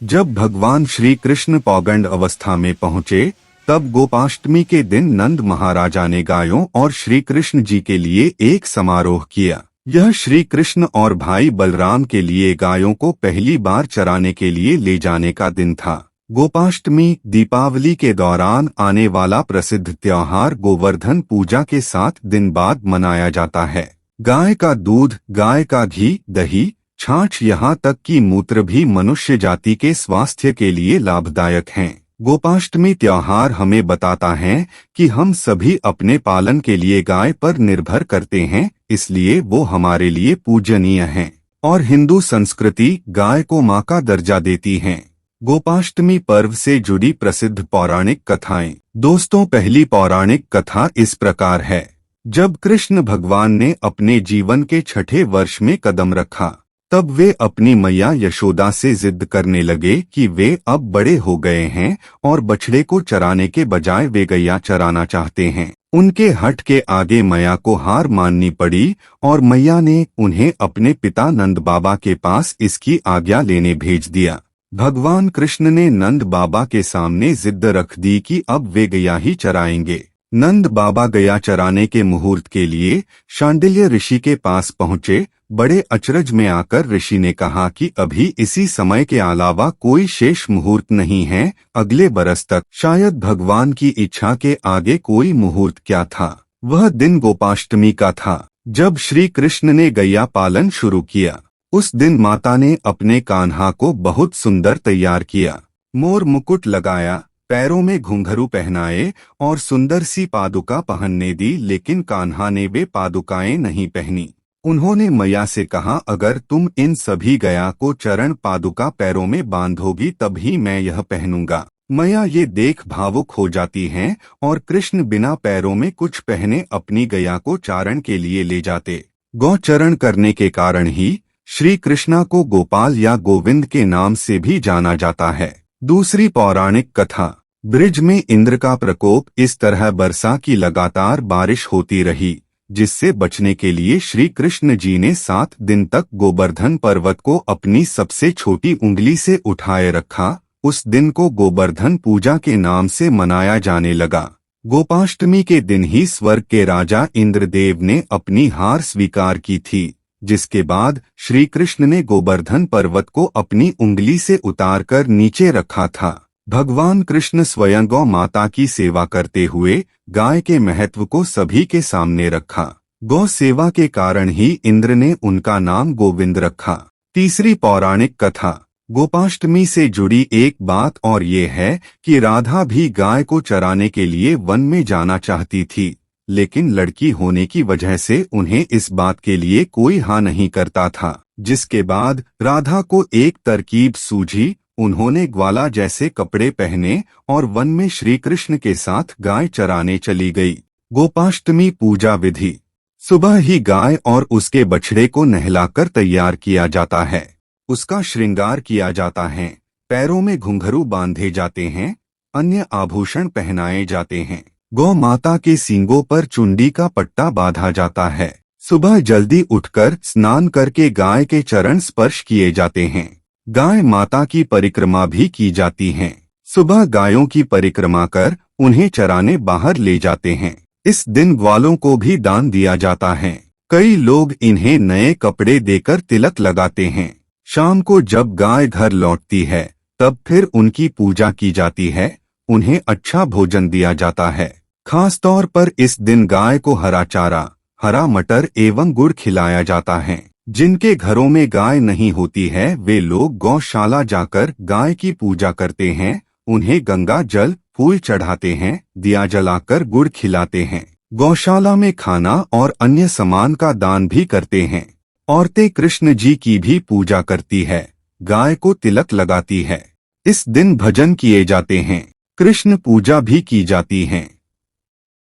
जब भगवान श्री कृष्ण पौगंड अवस्था में पहुँचे तब गोपाष्टमी के दिन नंद महाराजा ने गायों और श्री कृष्ण जी के लिए एक समारोह किया। यह श्री कृष्ण और भाई बलराम के लिए गायों को पहली बार चराने के लिए ले जाने का दिन था। गोपाष्टमी दीपावली के दौरान आने वाला प्रसिद्ध त्योहार गोवर्धन पूजा के 7 दिन बाद मनाया जाता है। गाय का दूध, गाय का घी, दही, छाछ यहाँ तक कि मूत्र भी मनुष्य जाति के स्वास्थ्य के लिए लाभदायक हैं। गोपाष्टमी त्योहार हमें बताता है कि हम सभी अपने पालन के लिए गाय पर निर्भर करते हैं, इसलिए वो हमारे लिए पूजनीय हैं और हिंदू संस्कृति गाय को मां का दर्जा देती है। गोपाष्टमी पर्व से जुड़ी प्रसिद्ध पौराणिक कथाएं। दोस्तों, पहली पौराणिक कथा इस प्रकार है। जब कृष्ण भगवान ने अपने जीवन के 6ठे वर्ष में कदम रखा तब वे अपनी मैया यशोदा से जिद करने लगे कि वे अब बड़े हो गए हैं और बछड़े को चराने के बजाय वे गैया चराना चाहते हैं। उनके हठ के आगे मैया को हार माननी पड़ी और मैया ने उन्हें अपने पिता नंद बाबा के पास इसकी आज्ञा लेने भेज दिया। भगवान कृष्ण ने नंद बाबा के सामने जिद रख दी कि अब वे गैया ही चराएंगे। नंद बाबा गैया चराने के मुहूर्त के लिए शांडिल्य ऋषि के पास पहुँचे। बड़े अचरज में आकर ऋषि ने कहा कि अभी इसी समय के अलावा कोई शेष मुहूर्त नहीं है, अगले बरस तक। शायद भगवान की इच्छा के आगे कोई मुहूर्त क्या था। वह दिन गोपाष्टमी का था जब श्री कृष्ण ने गैया पालन शुरू किया। उस दिन माता ने अपने कान्हा को बहुत सुंदर तैयार किया। मोर मुकुट लगाया, पैरों में घुंघरू पहनाए और सुंदर सी पादुका पहनने दी, लेकिन कान्हा ने वे पादुकाएं नहीं पहनी। उन्होंने मैया से कहा, अगर तुम इन सभी गया को चरण पादुका पैरों में बांधोगी तभी मैं यह पहनूंगा। मैया ये देख भावुक हो जाती हैं और कृष्ण बिना पैरों में कुछ पहने अपनी गया को चारण के लिए ले जाते। गौचरण करने के कारण ही श्री कृष्णा को गोपाल या गोविंद के नाम से भी जाना जाता है। दूसरी पौराणिक कथा। ब्रिज में इंद्र का प्रकोप। इस तरह बरसा की लगातार बारिश होती रही, जिससे बचने के लिए श्री कृष्ण जी ने 7 दिन तक गोवर्धन पर्वत को अपनी सबसे छोटी उंगली से उठाए रखा। उस दिन को गोवर्धन पूजा के नाम से मनाया जाने लगा। गोपाष्टमी के दिन ही स्वर्ग के राजा इंद्रदेव ने अपनी हार स्वीकार की थी, जिसके बाद श्री कृष्ण ने गोवर्धन पर्वत को अपनी उंगली से उतारकर नीचे रखा था। भगवान कृष्ण स्वयं गौ माता की सेवा करते हुए गाय के महत्व को सभी के सामने रखा। गौ सेवा के कारण ही इंद्र ने उनका नाम गोविंद रखा। तीसरी पौराणिक कथा। गोपाष्टमी से जुड़ी एक बात और ये है कि राधा भी गाय को चराने के लिए वन में जाना चाहती थी, लेकिन लड़की होने की वजह से उन्हें इस बात के लिए कोई हाँ नहीं करता था। जिसके बाद राधा को एक तरकीब सूझी। उन्होंने ग्वाला जैसे कपड़े पहने और वन में श्री कृष्ण के साथ गाय चराने चली गई। गोपाष्टमी पूजा विधि। सुबह ही गाय और उसके बछड़े को नहलाकर तैयार किया जाता है। उसका श्रृंगार किया जाता है। पैरों में घुंघरू बांधे जाते हैं, अन्य आभूषण पहनाए जाते हैं। गौ माता के सींगों पर चुंडी का पट्टा बांधा जाता है। सुबह जल्दी उठकर स्नान करके गाय के चरण स्पर्श किए जाते हैं। गाय माता की परिक्रमा भी की जाती है। सुबह गायों की परिक्रमा कर उन्हें चराने बाहर ले जाते हैं। इस दिन ग्वालों को भी दान दिया जाता है। कई लोग इन्हें नए कपड़े देकर तिलक लगाते हैं। शाम को जब गाय घर लौटती है तब फिर उनकी पूजा की जाती है। उन्हें अच्छा भोजन दिया जाता है। खास तौर पर इस दिन गाय को हरा चारा, हरा मटर एवं गुड़ खिलाया जाता है। जिनके घरों में गाय नहीं होती है वे लोग गौशाला जाकर गाय की पूजा करते हैं। उन्हें गंगा जल, फूल चढ़ाते हैं, दिया जलाकर गुड़ खिलाते हैं। गौशाला में खाना और अन्य सामान का दान भी करते हैं। औरतें कृष्ण जी की भी पूजा करती है, गाय को तिलक लगाती है। इस दिन भजन किए जाते हैं, कृष्ण पूजा भी की जाती है।